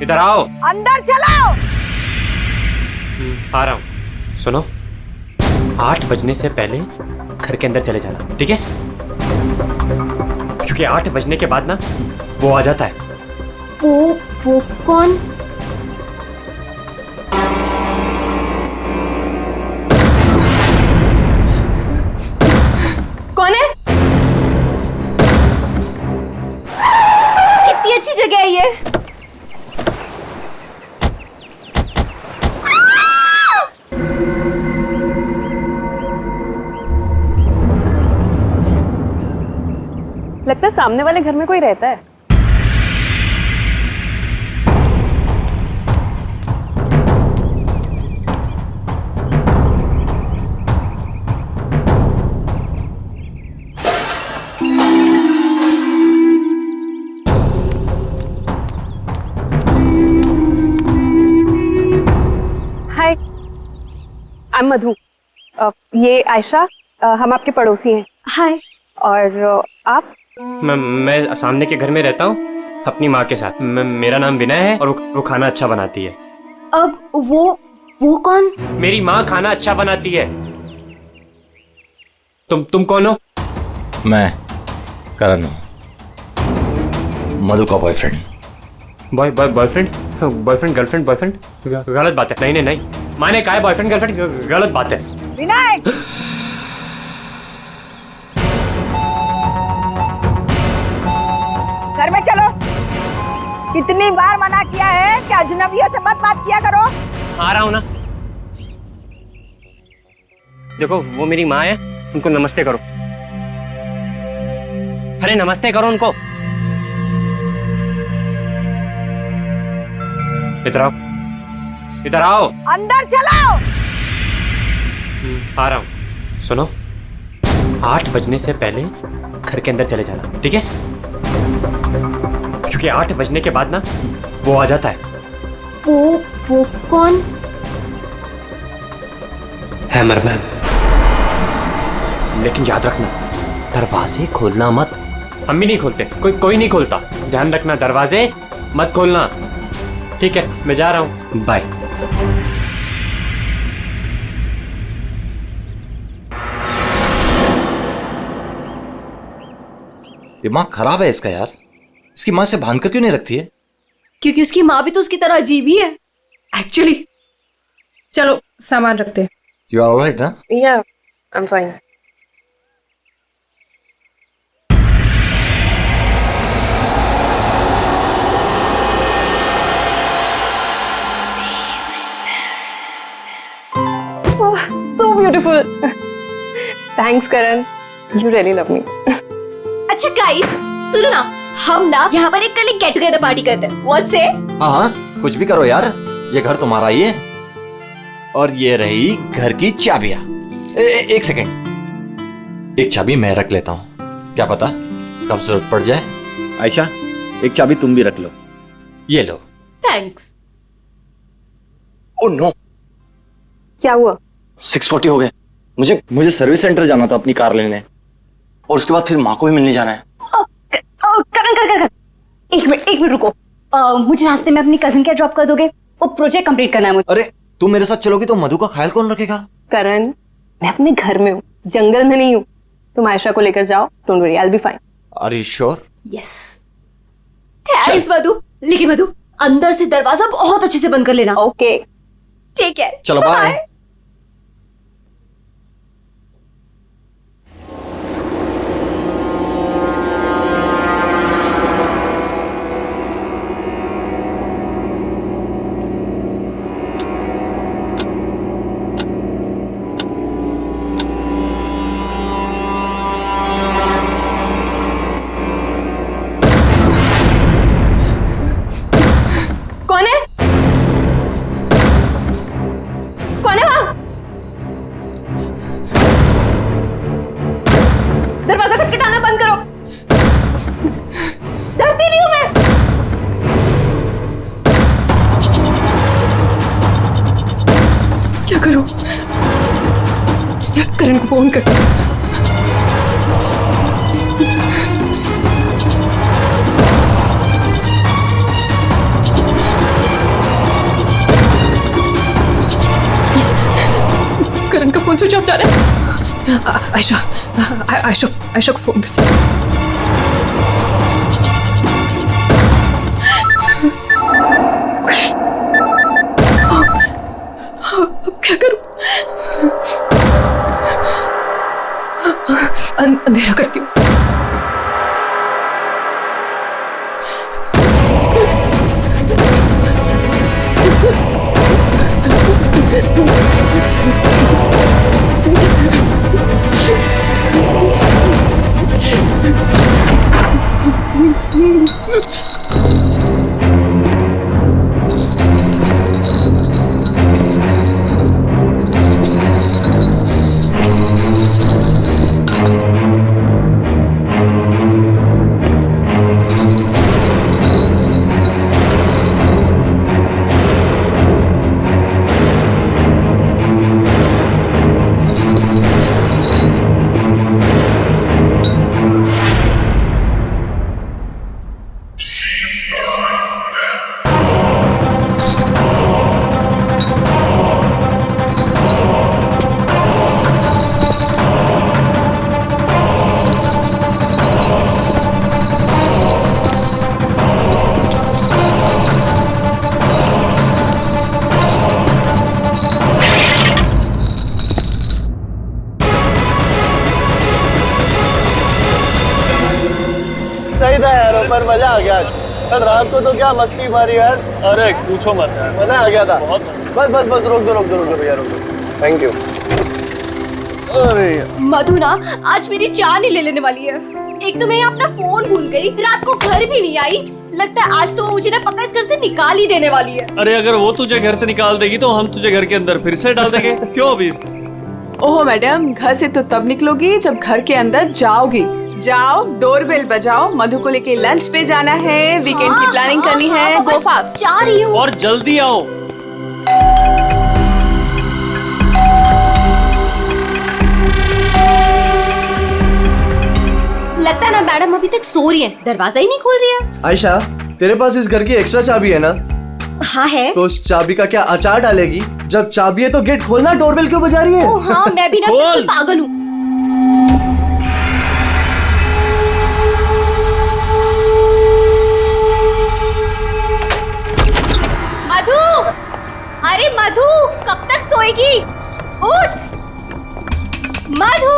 इधर आओ। अंदर चलो। आ रहा हूँ। सुनो, 8 बजने से पहले घर के अंदर चले जाना, ठीक है? क्योंकि 8 बजने के बाद ना वो आ जाता है। वो कौन? कौन है? कितनी अच्छी जगह है ये। लगता है सामने वाले घर में कोई रहता है। हाय, आई एम मधु। ये आयशा, हम आपके पड़ोसी हैं। हाय। और आप? मैं सामने के घर में रहता हूँ अपनी माँ के साथ। मेरा नाम विनय है और वो खाना अच्छा बनाती है। अब वो कौन? मेरी माँ खाना अच्छा बनाती है। तुम कौन हो? मैं करण हूँ, मधु का बॉयफ्रेंड। बॉयफ्रेंड गर्लफ्रेंड बॉयफ्रेंड गलत बात है। नहीं, मैंने कहा है बॉयफ्रेंड गर्लफ्रेंड गलत बात है। विनायक, घर में चलो। कितनी बार मना किया है कि अजनबियों से मत बात किया करो। आ रहा हूँ ना। देखो, वो मेरी माँ है, उनको नमस्ते करो। अरे नमस्ते करो उनको। इधर आओ। अंदर चलो। आ रहा हूँ। सुनो, 8 बजने से पहले घर के अंदर चले जाना, ठीक है? क्योंकि 8 बजने के बाद ना वो आ जाता है। वो कौन है? मरमैन। लेकिन याद रखना, दरवाजे खोलना मत। हम भी नहीं खोलते, कोई नहीं खोलता। ध्यान रखना, दरवाजे मत खोलना, ठीक है? मैं जा रहा हूँ, बाय। दिमाग खराब है इसका यार। इसकी माँ से बांध कर क्यों नहीं रखती है? क्योंकि उसकी माँ भी तो उसकी तरह अजीब ही है एक्चुअली। चलो सामान रखते हैं। यू आर ऑलराइट ना? या I am fine. So beautiful. Thanks Karan, you really love me. अच्छा गाइस, सुनो ना, हम ना यहाँ पर एक कल गेट टुगेदर पार्टी करते हैं। व्हाट से? हाँ, कुछ भी करो यार, ये घर तुम्हारा ही है। और ये रही घर की चाबियां। एक सेकेंड, एक चाबी मैं रख लेता हूँ, क्या पता कब जरूरत पड़ जाए। आयशा, एक चाबी तुम भी रख लो। ये लो। थैंक्स। ओह नो, क्या हुआ? 6:40 हो गए। मुझे सर्विस सेंटर जाना था अपनी कार लेने, और उसके बाद फिर माँ को भी मिलने जाना है। करण, एक मिनट रुको। मुझे रास्ते में अपनी कजिन क्या ड्रॉप कर दोगे? वो प्रोजेक्ट कंप्लीट करना है मुझे। अरे तुम मेरे साथ चलोगी तो मधु का ख्याल कौन रखेगा? करण, मैं अपने घर में हूँ, जंगल में नहीं हूँ। तुम आयशा को लेकर जाओ, don't worry, I will be fine. Are you sure? Yes. Thanks Madhu. लेकिन मधु, अंदर से दरवाजा बहुत अच्छे से बंद कर लेना। ओके, ठीक है, चलो बाय। कौन है? कौन है वहां? दरवाजा खटखटाना बंद करो। डरती नहीं हूं मैं। क्या करूं? करण को फोन कर। ऑफ जा रहा है। आयशा को फोन कर दो। अब क्या करूं? अंधेरा करती हूँ। सही था यार, पर मजा आ गया। कल रात को तो क्या मस्ती मारी यार। अरे पूछो मत यार, मजा आ गया था बहुत। बस बस बस रोक दो भैया, रोक दो। Thank you. अरे मधु ना आज मेरी जान ही ले लेने वाली है। एक तो मैं अपना फोन भूल गई, रात को घर भी नहीं आई। लगता है आज तो वो मुझे ना पक्का इस घर से निकाल ही देने वाली है। अरे अगर वो तुझे घर से निकाल देगी तो हम तुझे घर के अंदर फिर से डाल देंगे। क्यों अभी? ओहो मैडम, घर से तो तब निकलोगी जब घर के अंदर जाओगी। जाओ, डोरबेल बजाओ, मधु को लेके लंच पे जाना है, वीकेंड की प्लानिंग करनी है। गो फास्ट। जा रही हूँ। और जल्दी आओ। लगता है ना मैडम अभी तक सो रही है, दरवाजा ही नहीं खोल रही है। आयशा, तेरे पास इस घर की एक्स्ट्रा चाबी है ना? हाँ है। तो उस चाबी का क्या अचार डालेगी? जब चाबी है तो गेट खोलना, डोरबेल क्यों बजा रही है? ओह हाँ, मैं भी ना बिल्कुल पागल हूँ। मधु, अरे मधु, कब तक सोएगी? उठ मधु,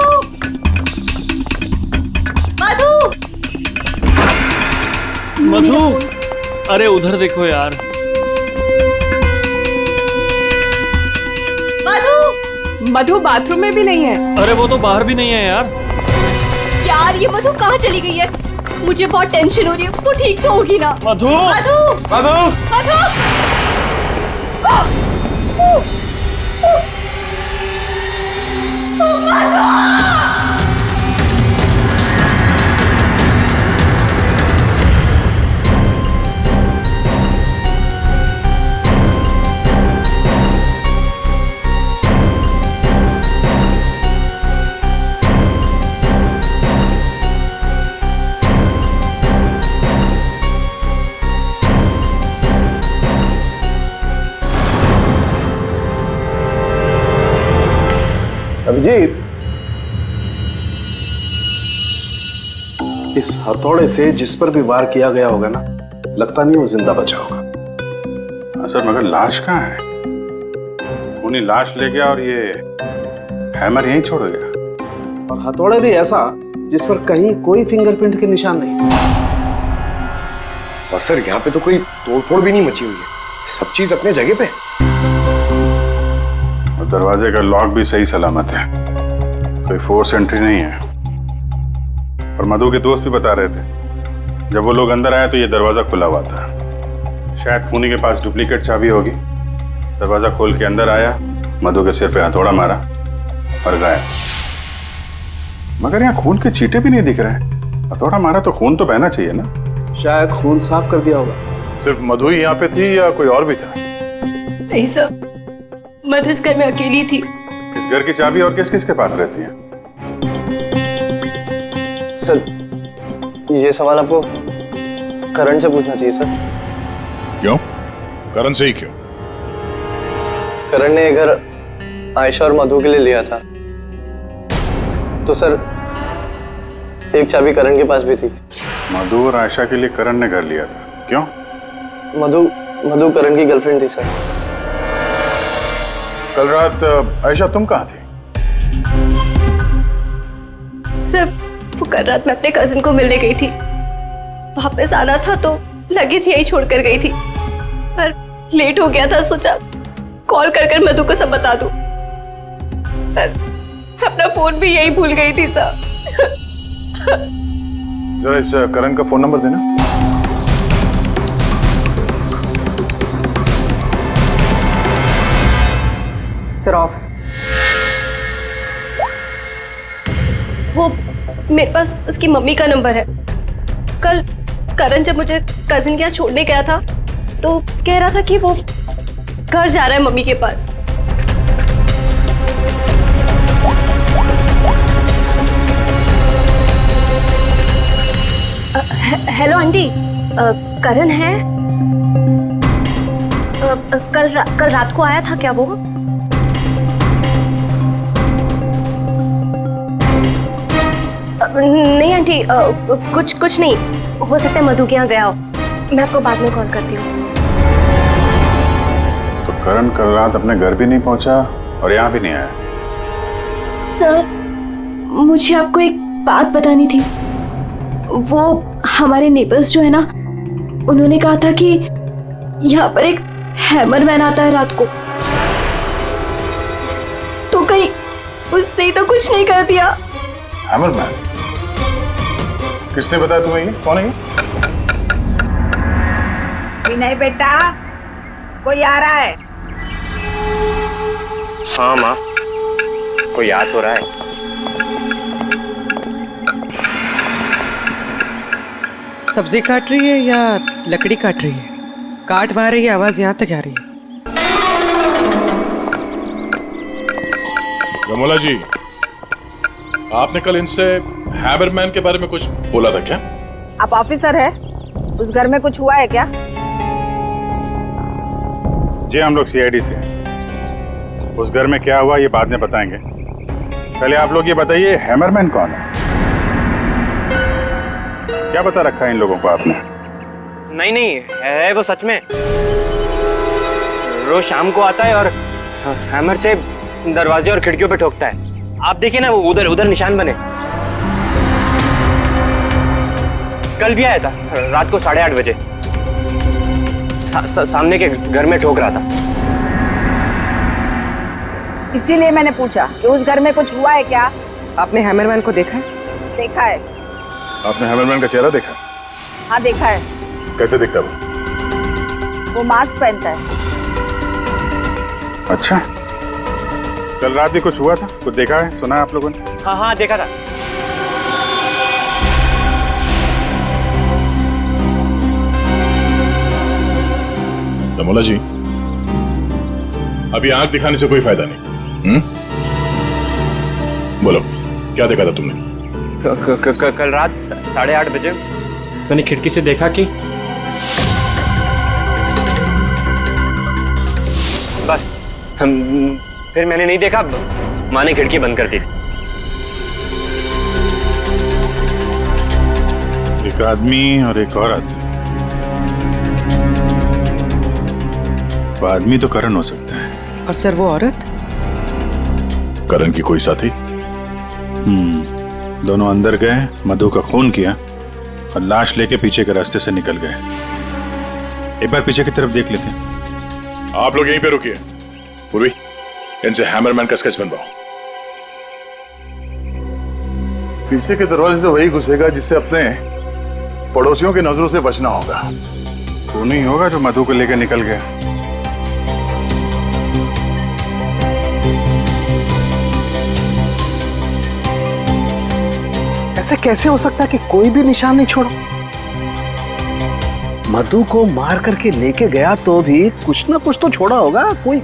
मधु, मधु, अरे उधर देखो यार। मधु बाथरूम में भी नहीं है। अरे वो तो बाहर भी नहीं है यार। यार ये मधु कहाँ चली गई है? मुझे बहुत टेंशन हो रही है। तो ठीक तो होगी ना? मधु, मधु, मधु, मधु, अभिजीत, इस हथौड़े से जिस पर भी वार किया गया होगा ना, लगता नहीं वो जिंदा बचा होगा। सर मगर लाश कहाँ है? खूनी लाश ले गया और ये हैमर यहीं छोड़ गया। और हथौड़ा भी ऐसा जिस पर कहीं कोई फिंगरप्रिंट के निशान नहीं। और सर यहाँ पे तो कोई तोड़फोड़ भी नहीं मची हुई है, सब चीज अपने जगह पे। और दरवाजे का लॉक भी सही सलामत है, कोई फोर्स एंट्री नहीं है। और मधु के दोस्त भी बता रहे थे जब वो लोग अंदर आए तो ये दरवाजा खुला हुआ था। शायद खूनी के पास डुप्लीकेट चाबी होगी। दरवाजा खोल के अंदर आया, मधु के सिर पे हथौड़ा मारा और गायब। मगर यहाँ खून के छींटे भी नहीं दिख रहे हैं। हथौड़ा मारा तो खून तो बहना चाहिए ना? शायद खून साफ कर दिया होगा। सिर्फ मधु ही यहाँ पे थी या कोई और भी था? नहीं सर, मधु इस घर में अकेली थी। इस घर की चाबी और किस किस के पास रहती है? सर, ये सवाल आपको करण से पूछना चाहिए सर। क्यों? करण से ही क्यों? करण ने ये घर आयशा और मधु के लिए लिया था, तो सर एक चाबी करण के पास भी थी। मधु और आयशा के लिए करण ने घर लिया था, क्यों? मधु करण की गर्लफ्रेंड थी सर। कल रात आयशा तुम कहाँ थी? सर वो कल रात मैं अपने कजिन को मिलने गई थी, वापस आना था तो लगेज यही छोड़कर गई थी, पर लेट हो गया था, सोचा कॉल कर मधु को सब बता दूं, पर अपना फोन भी यही भूल गई थी सर। जरा इस करण का फोन नंबर देना। Sir of. वो मेरे पास उसकी मम्मी का नंबर है। कल करण जब मुझे कजिन के यहाँ छोड़ने गया था तो कह रहा था कि वो घर जा रहा है मम्मी के पास। हेलो आंटी, करण है? कल रात को आया था क्या वो? नहीं आंटी, कुछ नहीं, हो सकता है मधु के यहाँ गया हो। मैं आपको बाद में कॉल करती हूँ। तो करण कल रात अपने घर भी नहीं पहुंचा और यहाँ भी नहीं आया। सर मुझे आपको एक बात बतानी थी। वो हमारे नेबर्स जो है ना, उन्होंने कहा था कि यहाँ पर एक हैमरमैन आता है रात को, तो कहीं उसने तो कुछ नहीं कर दिया? हैमरमैन? किसने बताया तुम्हें ये? कौन है ये? विनय बेटा, कोई आ रहा है? हाँ माँ, कोई याद हो रहा है। सब्जी काट रही है या लकड़ी काट रही है? काट वहां रही है, आवाज यहाँ तक आ रही है। जमोला जी, आपने कल इनसे हैमरमैन के बारे में कुछ बोला था क्या? आप ऑफिसर है, उस घर में कुछ हुआ है क्या? जी हम लोग सीआईडी से हैं। उस घर में क्या हुआ ये बाद में बताएंगे, पहले आप लोग ये बताइए हैमरमैन कौन है? क्या बता रखा है इन लोगों को आपने? नहीं है वो सच में। रोज शाम को आता है और हैमर से दरवाजे और खिड़कियों पे ठोकता है। आप देखिए ना, वो उधर निशान बने। कल भी आया था रात को 8:30 बजे, सामने के घर में ठोक रहा था। इसीलिए मैंने पूछा कि उस घर में कुछ हुआ है क्या? आपने हैमरमैन को देखा है? देखा है। आपने हैमरमैन का चेहरा देखा? हाँ देखा है। कैसे दिखता है वो मास्क पहनता है। अच्छा, कल रात भी कुछ हुआ था? कुछ देखा है, सुना है आप लोगों ने? हाँ देखा था। जमोला जी, अभी आंख दिखाने से कोई फायदा नहीं। बोलो, क्या देखा था तुमने? कल रात 8:30 बजे मैंने खिड़की से देखा कि बस फिर मैंने नहीं देखा, माँ ने खिड़की बंद कर दी। एक आदमी और एक औरत। वो आदमी तो करण हो सकता है। और सर वो औरत? करण की कोई साथी? दोनों अंदर गए, मधु का खून किया और लाश लेके पीछे के रास्ते से निकल गए। एक बार पीछे की तरफ देख लेते हैं। आप लोग यहीं पे रुकिए। पूर्वी, इनसे हैमरमैन का स्केच बनवाओ। पीछे के दरवाजे से वही घुसेगा जिसे अपने पड़ोसियों की नजरों से बचना होगा। वो नहीं होगा जो मधु को लेकर निकल गया। ऐसा कैसे हो सकता है कि कोई भी निशान नहीं छोड़ा? मधु को मार करके लेके गया तो भी कुछ ना कुछ तो छोड़ा होगा कोई।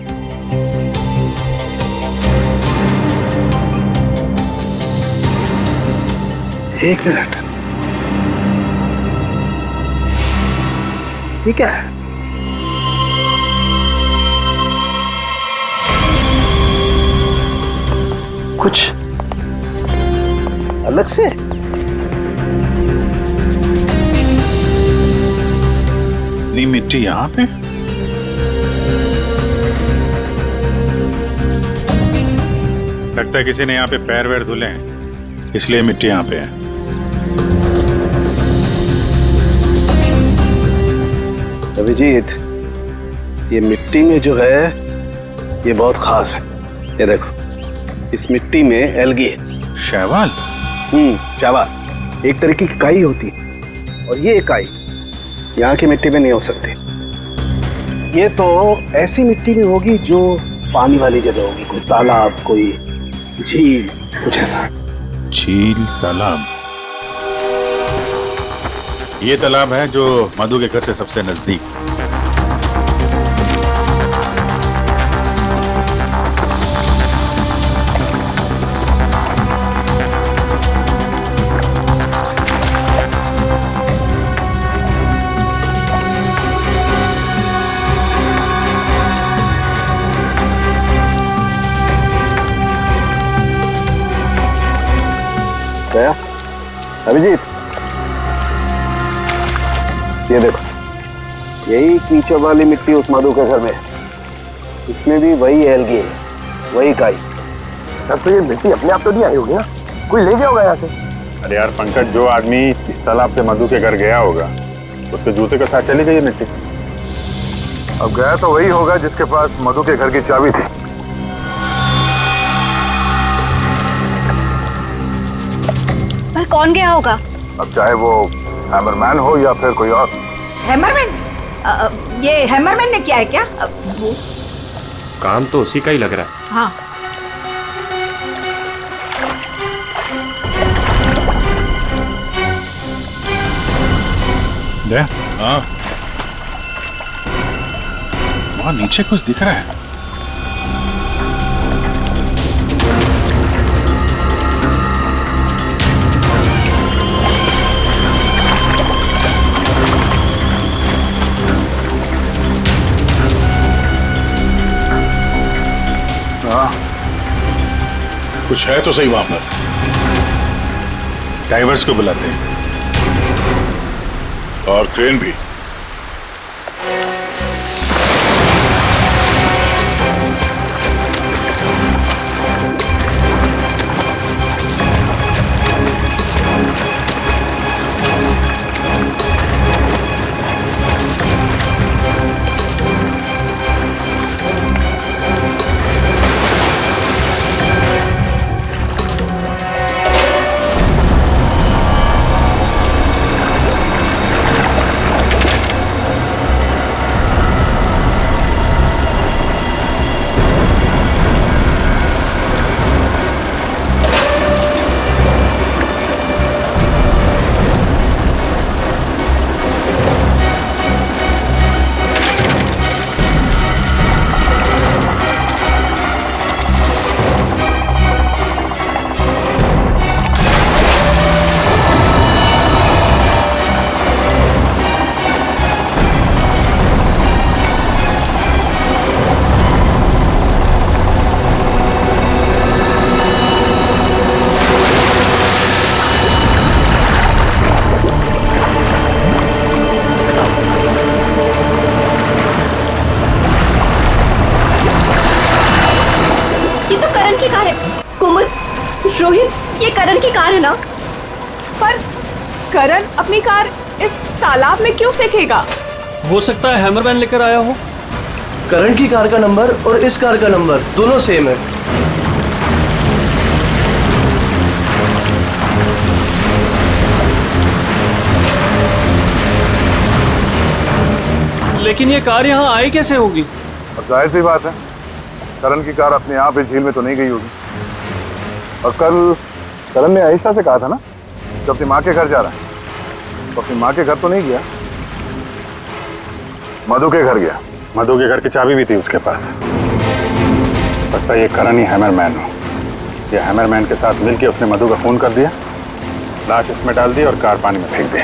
एक मिनट, ठीक है। कुछ अलग से? इतनी मिट्टी यहाँ पे? लगता है किसी ने यहाँ पे पैर वैर धुले हैं, इसलिए मिट्टी यहाँ पे है। अभिजीत, ये मिट्टी में जो है ये बहुत खास है। ये देखो, इस मिट्टी में एल्गी है। शैवाल? शैवाल एक तरह की काई होती है, और ये काई यहाँ की मिट्टी में नहीं हो सकती। ये तो ऐसी मिट्टी में होगी जो पानी वाली जगह होगी, कोई तालाब, कोई झील, कुछ ऐसा। झील, तालाब? ये तालाब है जो मधु के घर से सबसे नजदीक। क्या अभिजीत, ये देखो, यही कीचड़ वाली मिट्टी उस मधु के घर में है। इसमें भी वही एल्गी है, वही काई। तब तो ये मिट्टी अपने आप तो नहीं आई होगी ना, कोई ले गया होगा यहाँ से। अरे यार पंकज, जो आदमी इस तालाब से मधु के घर गया होगा उसके जूते के साथ चली गई ये मिट्टी। अब गया तो वही होगा जिसके पास मधु के घर की चाबी थी। पर कौन गया होगा? अब चाहे वो हैमरमैन हो या फिर कोई और। हैमरमैन? ये हैमरमैन ने किया है क्या? काम तो उसी का ही लग रहा है। हाँ। दे? हाँ, वहाँ नीचे कुछ दिख रहा है। कुछ है तो सही वहां पर। डाइवर्स को बुलाते हैं और क्रेन भी। रोहित, ये करण की कार है ना? पर करण अपनी कार इस तालाब में क्यों फेंकेगा? हो सकता है हैमरमैन लेकर आया हो। करण की कार का नंबर और इस कार का नंबर दोनों सेम है। लेकिन ये कार यहाँ आई कैसे होगी? अब जाहिर सी बात है, करण की कार अपने आप इस झील में तो नहीं गई होगी। और कल करण ने आयशा से कहा था ना कि अपनी माँ के घर जा रहा है, तो अपनी माँ के घर तो नहीं गया, मधु के घर गया। मधु के घर की चाबी भी थी उसके पास। लगता है ये करण ही हैमरमैन हो। ये हैमरमैन के साथ मिलकर उसने मधु का खून कर दिया, लाश इसमें डाल दी और कार पानी में फेंक दी।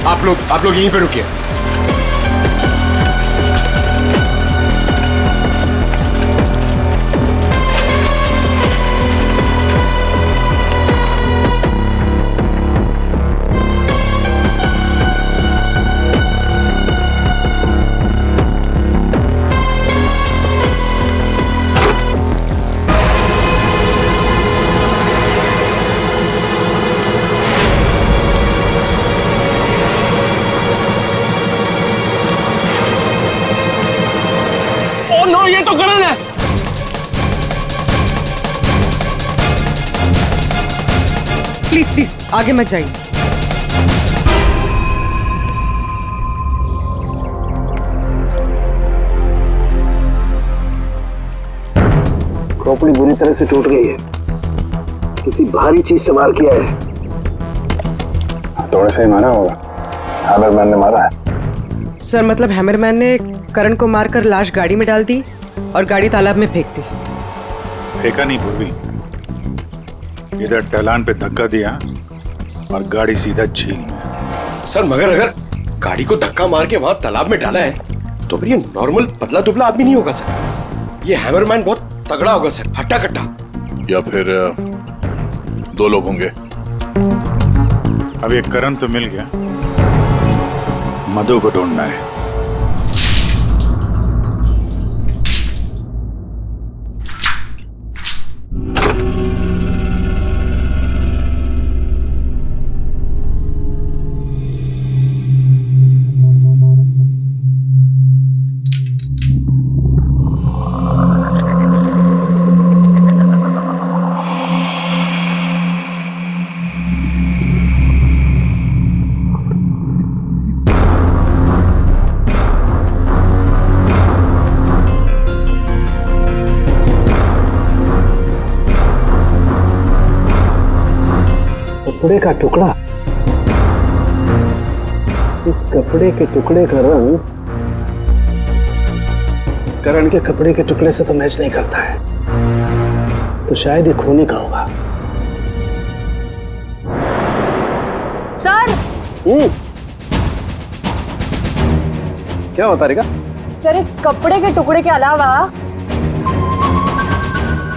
आप लोग यहीं पे रुकिए। प्लीज प्लीज आगे मत जाइए। खोपड़ी बुरी तरह से टूट गई है, किसी भारी चीज से वार किया है। थोड़े से ही मारा होगा, हैमरमैन ने मारा है। सर मतलब हैमरमैन ने करण को मारकर लाश गाड़ी में डाल दी और गाड़ी तालाब में फेंक दी। फेंका नहीं पूर्वी, इधर ढलान पे धक्का दिया और गाड़ी सीधा झील में। सर मगर अगर गाड़ी को धक्का मार के वहां तालाब में डाला है तो फिर ये नॉर्मल पतला दुबला आदमी नहीं होगा सर, ये हैमरमैन बहुत तगड़ा होगा सर, हट्टा कट्टा। या फिर 2 लोग होंगे। अब ये करण तो मिल गया, मधु को ढूंढना है। कपड़े का टुकड़ा, इस कपड़े के टुकड़े का रंग करण के कपड़े के टुकड़े से तो मैच नहीं करता है, तो शायद ये खूनी का होगा। सर क्या होता रहेगा? सर इस कपड़े के टुकड़े के अलावा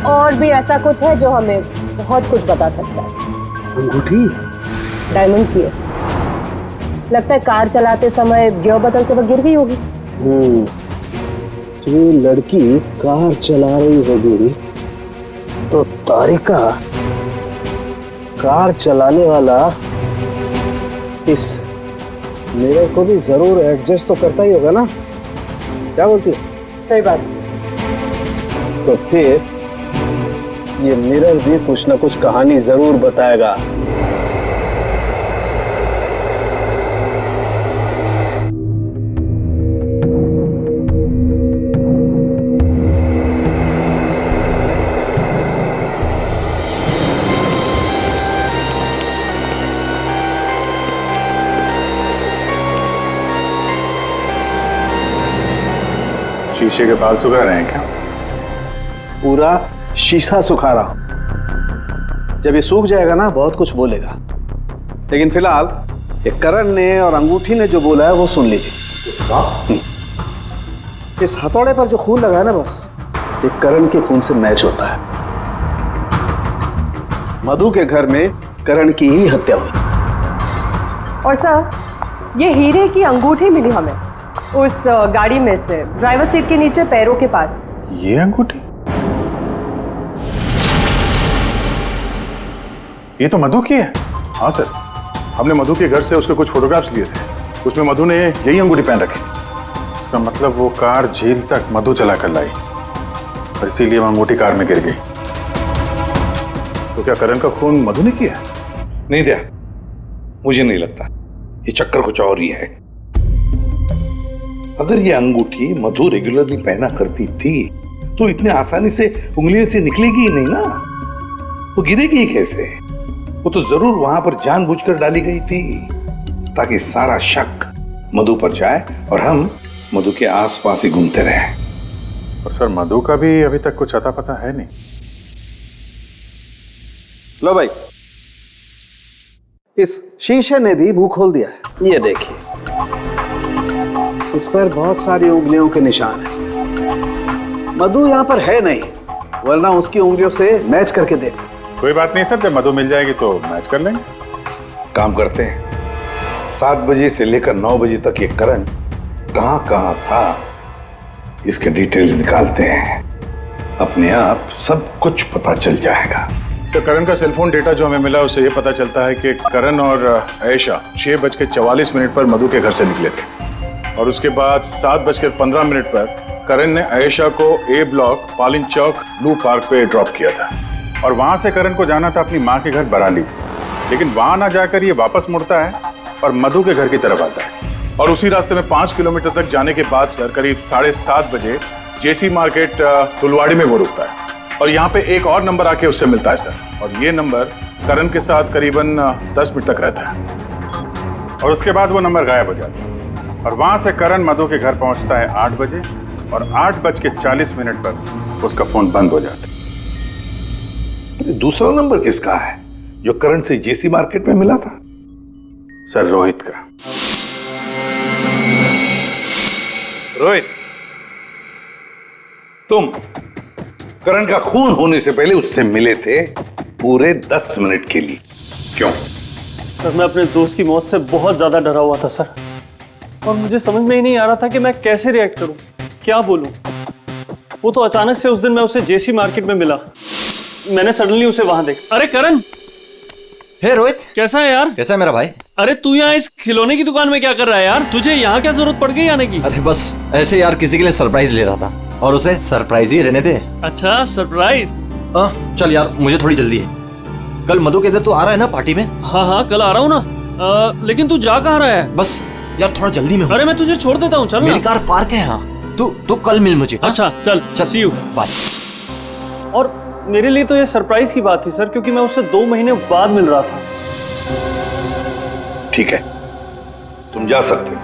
और भी ऐसा कुछ है जो हमें बहुत कुछ बता सकता है। अंगूठी डायमंड की है, लगता है कार चलाते समय गियर बदलते वक्त गिर गई होगी। जो लड़की कार चला रही होगी तो तारिका कार चलाने वाला इस मिरर को भी जरूर एडजस्ट तो करता ही होगा ना, क्या बोलती है? सही बात। तो फिर ये मिरर भी कुछ ना कुछ कहानी जरूर बताएगा। शीशे के बाल सुखा रहे हैं क्या? पूरा शीशा सुखा रहा हूं। जब ये सूख जाएगा ना बहुत कुछ बोलेगा, लेकिन फिलहाल ये करण ने और अंगूठी ने जो बोला है वो सुन लीजिए। इस हथौड़े पर जो खून लगा है ना, बस ये करण के खून से मैच होता है। मधु के घर में करण की ही हत्या हुई। और सर ये हीरे की अंगूठी मिली हमें उस गाड़ी में से, ड्राइवर सीट के नीचे पैरों के पास। ये अंगूठी? ये तो मधु की है। हाँ सर, हमने मधु के घर से उसके कुछ फोटोग्राफ्स लिए थे, उसमें मधु ने यही अंगूठी पहन रखी। इसका मतलब वो कार झील तक मधु चला कर लाई और इसीलिए वो अंगूठी कार में गिर गई। तो क्या करण का खून मधु ने किया? नहीं दिया, मुझे नहीं लगता। ये चक्कर कुछ और ही है। अगर ये अंगूठी मधु रेगुलरली पहना करती थी तो इतने आसानी से उंगलियों से निकलेगी ही नहीं ना, वो गिरेगी ही कैसे? वो तो जरूर वहां पर जानबूझकर डाली गई थी ताकि सारा शक मधु पर जाए और हम मधु के आसपास ही घूमते रहे। और सर मधु का भी अभी तक कुछ अता पता है नहीं। लो भाई, इस शीशे ने भी मुंह खोल दिया है। ये देखिए, इस पर बहुत सारी उंगलियों के निशान हैं। मधु यहाँ पर है नहीं, वरना उसकी उंगलियों से मैच करके दे। कोई बात नहीं सर, जब मधु मिल जाएगी तो मैच कर लेंगे। काम करते हैं, 7 बजे से लेकर 9 बजे तक ये करण कहाँ था इसके डिटेल्स निकालते हैं। अपने आप सब कुछ पता चल जाएगा। सर करण का सेलफोन डेटा जो हमें मिला उससे ये पता चलता है कि करण और आयशा 6:44 पर मधु के घर से निकले थे और उसके बाद 7:15 पर करण ने आयशा को ए ब्लॉक पालिन चौक ब्लू पार्क पे ड्रॉप किया था और वहां से करण को जाना था अपनी माँ के घर बराली। लेकिन वहां ना जाकर ये वापस मुड़ता है और मधु के घर की तरफ आता है। और उसी रास्ते में 5 किलोमीटर तक जाने के बाद सर करीब 7:30 बजे जेसी मार्केट फुलवाड़ी में वो रुकता है और यहाँ पे एक और नंबर आके उससे मिलता है सर। और ये नंबर करण के साथ करीबन 10 मिनट तक रहता है और उसके बाद वो नंबर गायब हो जाता है। और वहां से करण मधु के घर पहुंचता है 8 बजे और 8:40 पर उसका फोन बंद हो जाता है। दूसरा नंबर किसका है जो करण से जेसी मार्केट में मिला था? सर रोहित का। रोहित, तुम करण का खून होने से पहले उससे मिले थे पूरे 10 मिनट के लिए, क्यों? सर मैं अपने दोस्त की मौत से बहुत ज्यादा डरा हुआ था सर, और मुझे समझ में ही नहीं आ रहा था कि मैं कैसे रिएक्ट करूं, क्या बोलूं। वो तो अचानक से उस दिन मैं उसे जेसी मार्केट में मिला, मैंने सडनली उसे वहां देखा। अरे करण, हे रोहित, कैसा है यार? कैसा है मेरा भाई? अरे तू यहाँ इस खिलौने की दुकान में क्या कर रहा है यार? तुझे यहाँ क्या जरूरत पड़ गई आने की? अरे बस ऐसे यार, किसी के लिए सरप्राइज ले रहा था और उसे सरप्राइज ही रहने दे। अच्छा सरप्राइज? चल यार, मुझे थोड़ी जल्दी है। कल मधु के इधर तू आ रहा है ना पार्टी में? हाँ कल आ रहा हूँ ना। लेकिन तू जा कहाँ रहा है? बस यार थोड़ा जल्दी में। अरे मैं तुझे छोड़ देता हूँ, चल मेरी कार पार्क है यहाँ, तू कल मिल मुझे। अच्छा चल, सी यू, बाय। और मेरे लिए तो ये सरप्राइज की बात थी सर, क्योंकि मैं उससे 2 महीने बाद मिल रहा था। ठीक है, तुम जा सकते हो,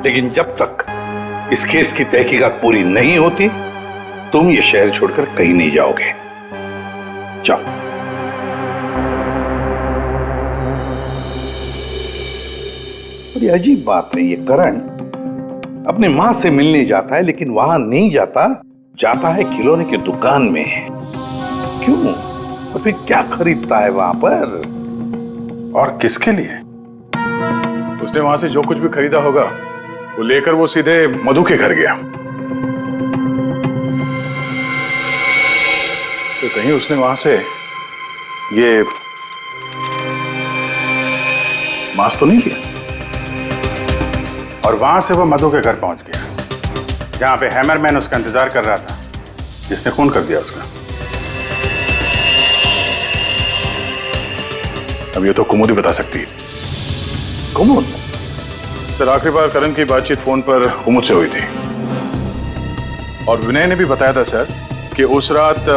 लेकिन जब तक इस केस की तहकीकात पूरी नहीं होती तुम ये शहर छोड़कर कहीं नहीं जाओगे। जाओ। बड़ी अजीब बात है, ये करण अपनी मां से मिलने जाता है लेकिन वहां नहीं जाता है खिलौने की दुकान में। क्यों? और फिर क्या खरीदता है वहां पर? और किसके लिए? उसने वहां से जो कुछ भी खरीदा होगा वो लेकर वो सीधे मधु के घर गया। तो कहीं उसने वहां से ये मास्क तो नहीं लिया? और वहां से वो मधु के घर पहुंच गया जहां पे हैमरमैन उसका इंतजार कर रहा था, जिसने खून कर दिया उसका। अब ये तो कुमुद ही बता सकती है। कुमुद? सर आखिरी बार करण की बातचीत फोन पर कुमुद से हुई थी और विनय ने भी बताया था सर कि उस रात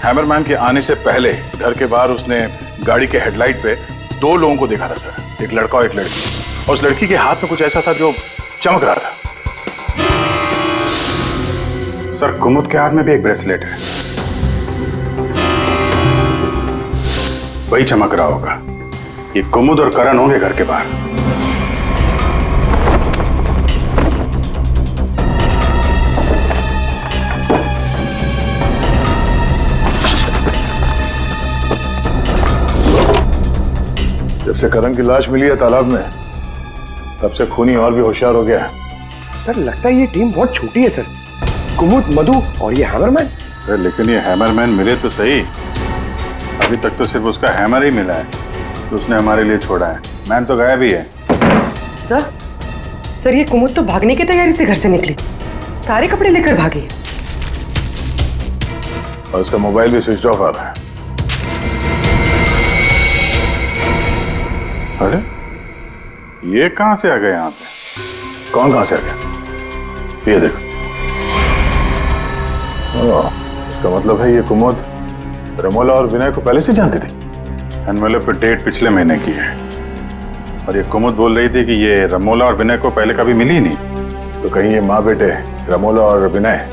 हैमरमैन के आने से पहले घर के बाहर उसने गाड़ी के हेडलाइट पे 2 लोगों को देखा था सर, एक लड़का और एक लड़की। और उस लड़की के हाथ में कुछ ऐसा था जो चमक रहा था। सर कुमुद के हाथ में भी एक ब्रेसलेट है, वही चमक रहा होगा। ये कुमुद और करण होंगे घर के बाहर। जब से करण की लाश मिली है तालाब में, तब से खूनी और भी होशियार हो गया है। सर लगता है ये टीम बहुत छोटी है सर, कुमुद, मधु और ये हैमरमैन। लेकिन ये हैमरमैन मिले तो सही, अभी तक तो सिर्फ उसका हैमर ही मिला है तो उसने हमारे लिए छोड़ा है। मैन तो गायब ही है। सर ये कुमुद तो भागने की तैयारी से घर से निकली, सारे कपड़े लेकर भागी और उसका मोबाइल भी स्विच ऑफ आ रहा है। अरे ये कहां से आ गए यहाँ पे? कौन कहां से आ गया? ये देखो। इसका मतलब है ये कुमुद रमोला और विनय को पहले से जानती थी। एनवेलप पे डेट पिछले महीने की है और ये कुमुद बोल रही थी कि ये रमोला और विनय को पहले कभी मिली ही नहीं। तो कहीं ये माँ बेटे रमोला और विनय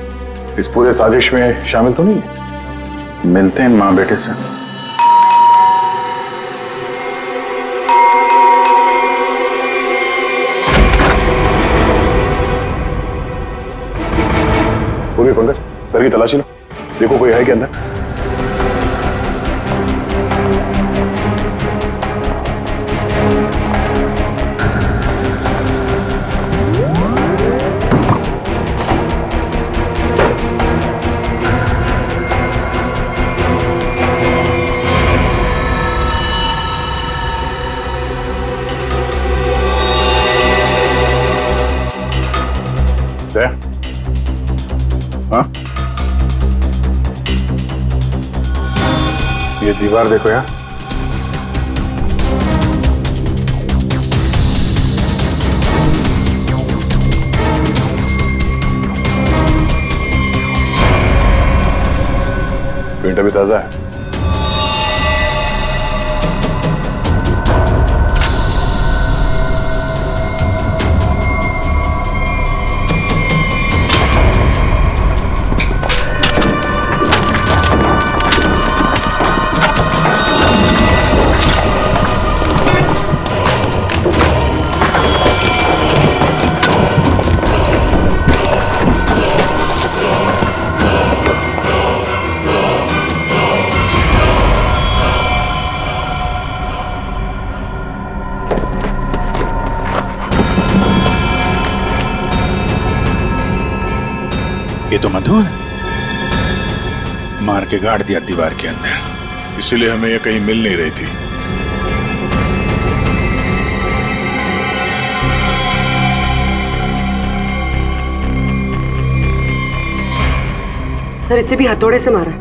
इस पूरे साजिश में शामिल तो नहीं है? मिलते हैं माँ बेटे से। पूरी पंकज घर की तलाशी लो, देखो कोई है क्या अंदर। हाँ? ये दीवार देखो यार, ताजा है। ये तो मधु है, मार के गाड़ दिया दीवार के अंदर, इसीलिए हमें ये कहीं मिल नहीं रही थी। सर इसे भी हथौड़े से मारा।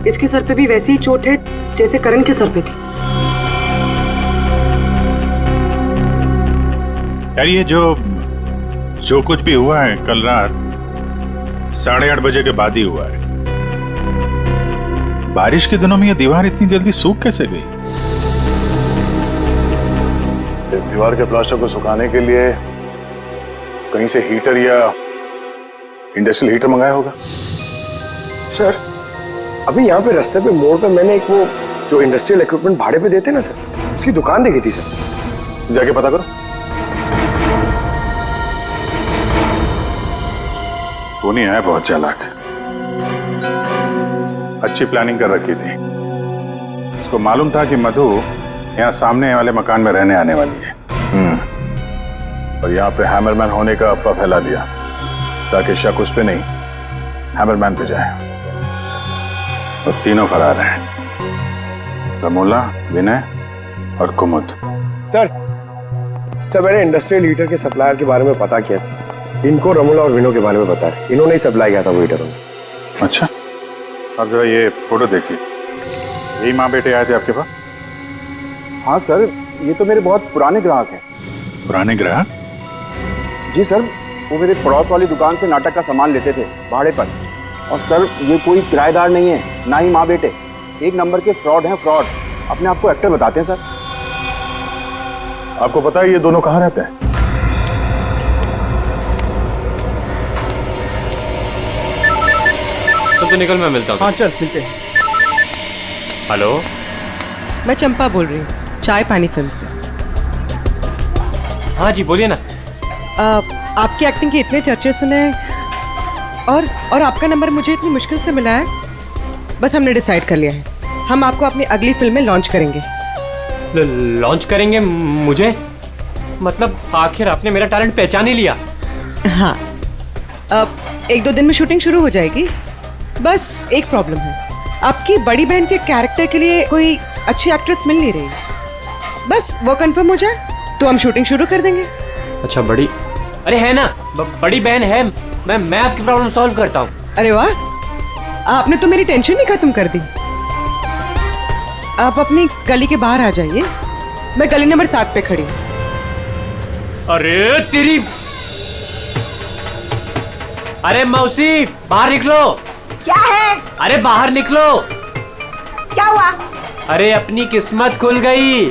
इसके सर पे भी वैसी ही चोट है जैसे करण के सर पे थी। यार ये जो कुछ भी हुआ है कल रात 8:30 बजे के बाद ही हुआ है। बारिश के दिनों में ये दीवार इतनी जल्दी सूख कैसे गई? दीवार के प्लास्टर को सुखाने के लिए कहीं से हीटर या इंडस्ट्रियल हीटर मंगाया होगा। सर अभी यहाँ पे रास्ते पे मोड़ पे मैंने एक वो जो इंडस्ट्रियल इक्विपमेंट भाड़े पे देते ना सर, उसकी दुकान देखी थी सर। जाके पता करो। वो नहीं है, बहुत चालाक, अच्छी प्लानिंग कर रखी थी। उसको मालूम था कि मधु यहाँ सामने वाले मकान में रहने आने वाली है। और यहाँ पे हैमरमैन होने का अफवाह फैला दिया ताकि शक उस पे नहीं हैमरमैन पे जाए। और तीनों फरार हैं, रमोला, विनय और कुमुद। सर मैंने इंडस्ट्रियल हीटर के सप्लायर के बारे में पता किया। इनको रमोला और विनो के बारे में पता है, इन्होंने ही सप्लाई किया था वो हीटर। अच्छा, अब जरा ये फोटो देखिए, यही माँ बेटे आए थे आपके पास? हाँ सर, ये तो मेरे बहुत पुराने ग्राहक हैं। पुराने ग्राहक? जी सर, वो मेरे पड़ोस वाली दुकान से नाटक का सामान लेते थे भाड़े पर। और सर ये कोई किराएदार नहीं है, ना ही माँ बेटे, एक नंबर के फ्रॉड हैं, फ्रॉड। अपने आप को एक्टर बताते हैं सर। आपको पता है ये दोनों कहाँ रहते हैं? तो निकल, मैं मिलता हूँ। हाँ चल मिलते हैं। हेलो, मैं चंपा बोल रही हूँ, चाय पानी फिल्म से। हाँ जी बोलिए ना। आपकी एक्टिंग के इतने चर्चे सुने हैं और आपका नंबर मुझे इतनी मुश्किल से मिला है। बस हमने डिसाइड कर लिया है, हम आपको अपनी अगली फिल्म में लॉन्च करेंगे। लॉन्च करेंगे मुझे? मतलब आखिर आपने मेरा टैलेंट पहचान ही लिया? हाँ, अब 1-2 दिन में शूटिंग शुरू हो जाएगी। बस एक प्रॉब्लम है, आपकी बड़ी बहन के कैरेक्टर के लिए कोई अच्छी एक्ट्रेस मिल नहीं रही। बस वो कंफर्म हो जाए तो हम शूटिंग शुरू कर देंगे। अच्छा बड़ी, अरे है ना, बड़ी बहन है। मैं आपकी प्रॉब्लम सॉल्व करता हूँ। अरे वाह, आपने तो मेरी टेंशन ही खत्म कर दी। आप अपनी गली के बाहर आ जाइए, मैं गली नंबर 7 पे खड़ी हूँ। अरे तेरी, अरे मौसी बाहर निकलो। क्या है? अरे बाहर निकलो। क्या हुआ? अरे अपनी किस्मत खुल गई,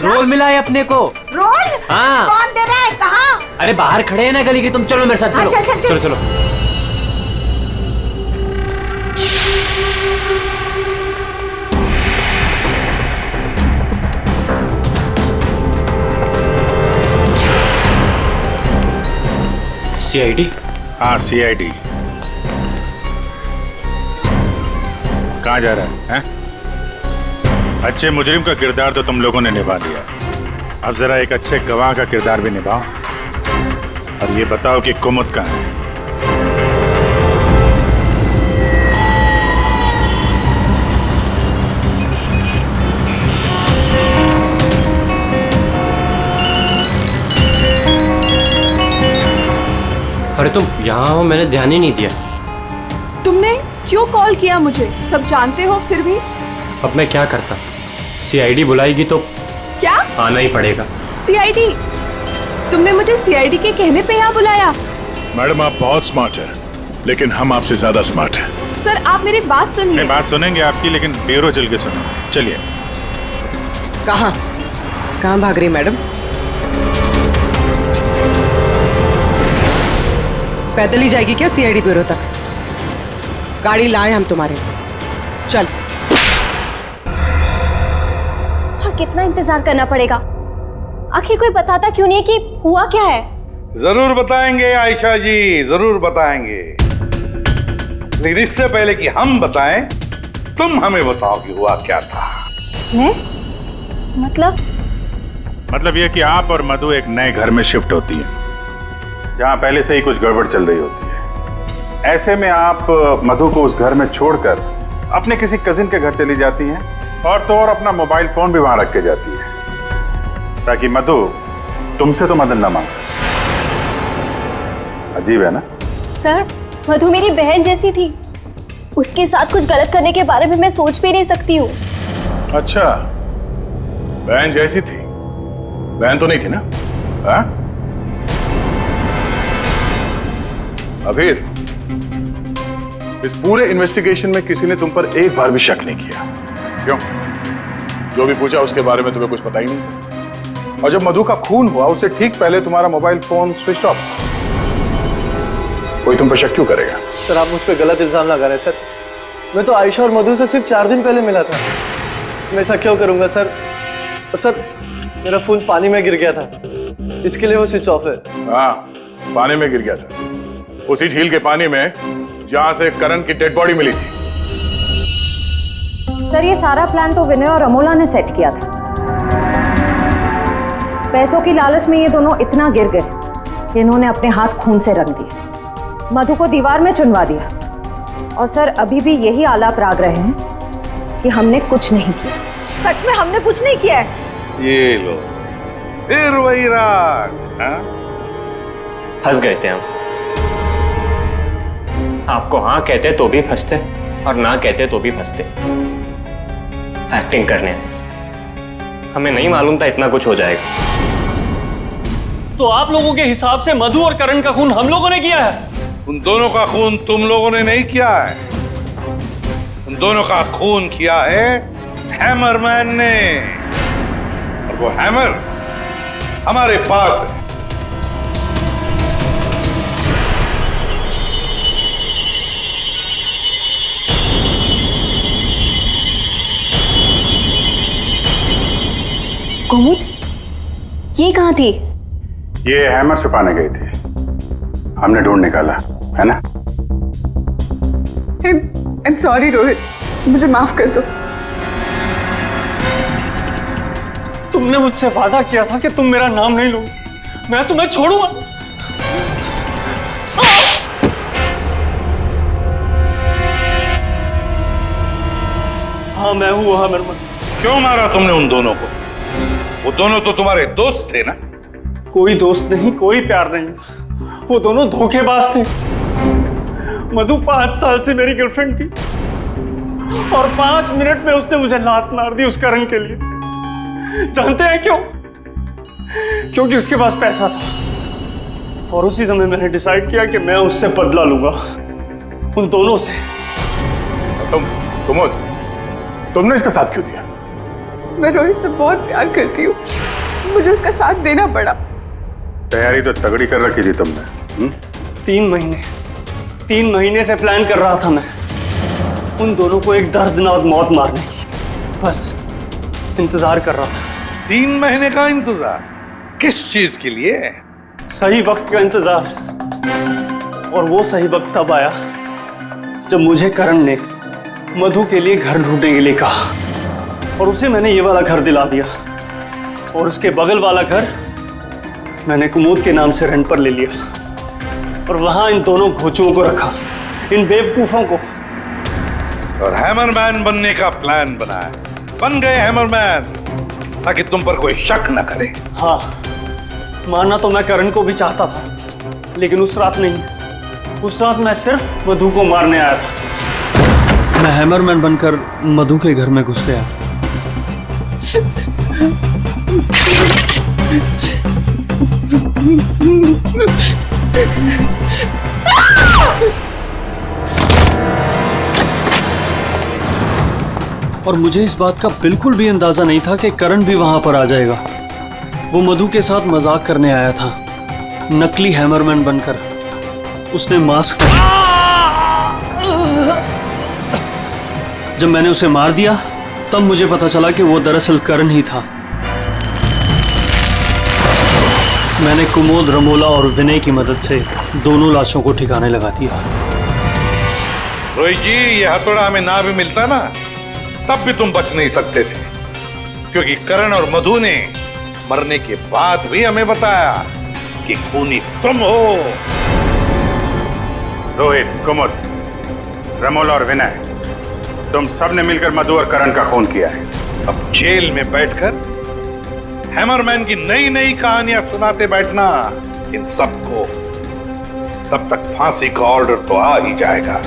रोल मिला है अपने को। रोल? हाँ। कौन दे रहा है? कहाँ? अरे बाहर खड़े हैं ना गली के, तुम चलो मेरे साथ। चलो चलो चलो। CID? हाँ CID। कहाँ जा रहा है? अच्छे मुजरिम का किरदार तो तुम लोगों ने निभा दिया, अब जरा एक अच्छे गवाह का किरदार भी निभाओ और ये बताओ कि कुमुद कहाँ है? अरे तुम यहाँ हो, मैंने ध्यान ही नहीं दिया। तुमने क्यों कॉल किया मुझे? सब जानते हो फिर भी? अब मैं क्या करता? CID बुलाएगी तो क्या आना ही पड़ेगा। CID? तुमने मुझे CID के कहने पे यहाँ बुलाया? मैडम आप बहुत स्मार्ट है, लेकिन हम आपसे ज्यादा स्मार्ट हैं। सर आप मेरी बात सुनिए। नहीं, बात सुनेंगे आपकी, लेकिन ब्यूरो चल के सुनो। चलिए। कहाँ भाग रही मैडम? पैदल ही जाएगी क्या सीआईडी ब्यूरो तक? गाड़ी लाए हम तुम्हारे। चल। और कितना इंतजार करना पड़ेगा? आखिर कोई बताता क्यों नहीं कि हुआ क्या है? जरूर बताएंगे आयशा जी, जरूर बताएंगे, लेकिन इससे पहले कि हम बताएं, तुम हमें बताओ कि हुआ क्या था। मैं? मतलब ये कि आप और मधु एक नए घर में शिफ्ट होती हैं, जहां पहले से ही कुछ गड़बड़ चल रही होती है। ऐसे में आप मधु को उस घर में छोड़कर अपने किसी कजिन के घर चली जाती हैं, और तो और अपना मोबाइल फोन भी वहां रख के जाती है, ताकि मधु तुमसे तो मदद न मांगे। अजीब है ना? सर, मधु मेरी बहन जैसी थी। उसके साथ कुछ गलत करने के बारे में मैं सोच भी नहीं सकती हूँ। अच्छा, बहन जैसी थी? बहन तो नहीं थी ना? हाँ? अभीर, इस पूरे इन्वेस्टिगेशन में किसी ने तुम पर एक बार भी शक नहीं किया, क्यों? जो भी पूछा उसके बारे में तुम्हें कुछ पता ही नहीं। और जब मधु का खून हुआ उससे ठीक पहले तुम्हारा मोबाइल फोन स्विच ऑफ। कोई तुम पर शक क्यों करेगा? सर आप मुझ पर गलत इल्जाम लगा रहे हैं सर। मैं तो आयशा और मधु से सिर्फ 4 दिन पहले मिला था। मैं ऐसा क्यों करूंगा सर? और सर मेरा फोन पानी में गिर गया था, इसके लिए वो स्विच ऑफ है। हाँ, पानी में गिर गया था, उसी झील के पानी में जहां से करण की डेड बॉडी मिली थी। सर ये सारा प्लान तो विनय और अमोला ने सेट किया था। पैसों की लालच में ये दोनों इतना गिर गए कि इन्होंने अपने हाथ खून से रंग दिए, मधु को दीवार में चुनवा दिया। और सर अभी भी यही आलाप राग रहे हैं कि हमने कुछ नहीं किया। सच में हमने कुछ नहीं किया है। ये लो, फिर वही राग। फंस गए थे हम। आपको हाँ कहते तो भी फंसते, और ना कहते तो भी फंसते। एक्टिंग करने हमें नहीं मालूम था इतना कुछ हो जाएगा। तो आप लोगों के हिसाब से मधु और करण का खून हम लोगों ने किया है? उन दोनों का खून तुम लोगों ने नहीं किया है, उन दोनों का खून किया है हैमरमैन ने, और वो हैमर हमारे पास है। कुमुद, ये कहाँ थी? ये हैमर छुपाने गई थी, हमने ढूंढ निकाला, है ना? I'm sorry रोहित, मुझे माफ कर दो। तुमने मुझसे वादा किया था कि तुम मेरा नाम नहीं लोगे, मैं तुम्हें छोड़ूंगा। हाँ मैं हूँ वो हैमरमैन। क्यों मारा तुमने उन दोनों को? वो दोनों तो तुम्हारे दोस्त थे ना? कोई दोस्त नहीं, कोई प्यार नहीं, वो दोनों धोखेबाज थे। मधु 5 साल से मेरी गर्लफ्रेंड थी, और 5 मिनट में उसने मुझे लात मार दी उस करण के लिए। जानते हैं क्यों? क्योंकि उसके पास पैसा था, और उसी समय मैंने डिसाइड किया कि मैं उससे बदला लूंगा, उन दोनों से। तुमने इसका साथ क्यों दिया? मैं रोहित से बहुत प्यार करती हूँ, मुझे उसका साथ देना पड़ा। तैयारी तो तगड़ी कर रखी थी तुमने। 3 महीने से प्लान कर रहा था मैं, उन दोनों को एक दर्दनाक मौत मारने की। बस इंतजार कर रहा था। 3 महीने का इंतजार? किस चीज के लिए? सही वक्त का इंतजार। और वो सही वक्त तब आया जब मुझे करण ने मधु के लिए घर ढूंढने के लिए कहा, और उसे मैंने ये वाला घर दिला दिया, और उसके बगल वाला घर मैंने कुमुद के नाम से रेंट पर ले लिया, और वहां इन दोनों घोचुओं को रखा, इन बेवकूफों को। और हैमरमैन बनने का प्लान बनाया, बन गए हैमरमैन, ताकि तुम पर कोई शक न करे। हाँ, मानना तो मैं करण को भी चाहता था, लेकिन उस रात नहीं। उस रात मैं सिर्फ मधु को मारने आया था। मैं हैमरमैन बनकर मधु के घर में घुस गया। और मुझे इस बात का बिल्कुल भी अंदाजा नहीं था कि करण भी वहां पर आ जाएगा। वो मधु के साथ मजाक करने आया था, नकली हैमरमैन बनकर। उसने मास्क जब मैंने उसे मार दिया तब मुझे पता चला कि वो दरअसल करण ही था। मैंने कुमोद, रमोला और विनय की मदद से दोनों लाशों को ठिकाने लगा दिया। रोहित जी, ये हथौड़ा हमें ना भी मिलता ना तब भी तुम बच नहीं सकते थे, क्योंकि करण और मधु ने मरने के बाद भी हमें बताया कि खूनी तुम हो। रोहित, कुमुद, रमोला और विनय, तुम सबने मिलकर मधु और करण का खून किया है। अब जेल में बैठकर हैमरमैन की नई नई कहानियां सुनाते बैठना इन सबको, तब तक फांसी का ऑर्डर तो आ ही जाएगा।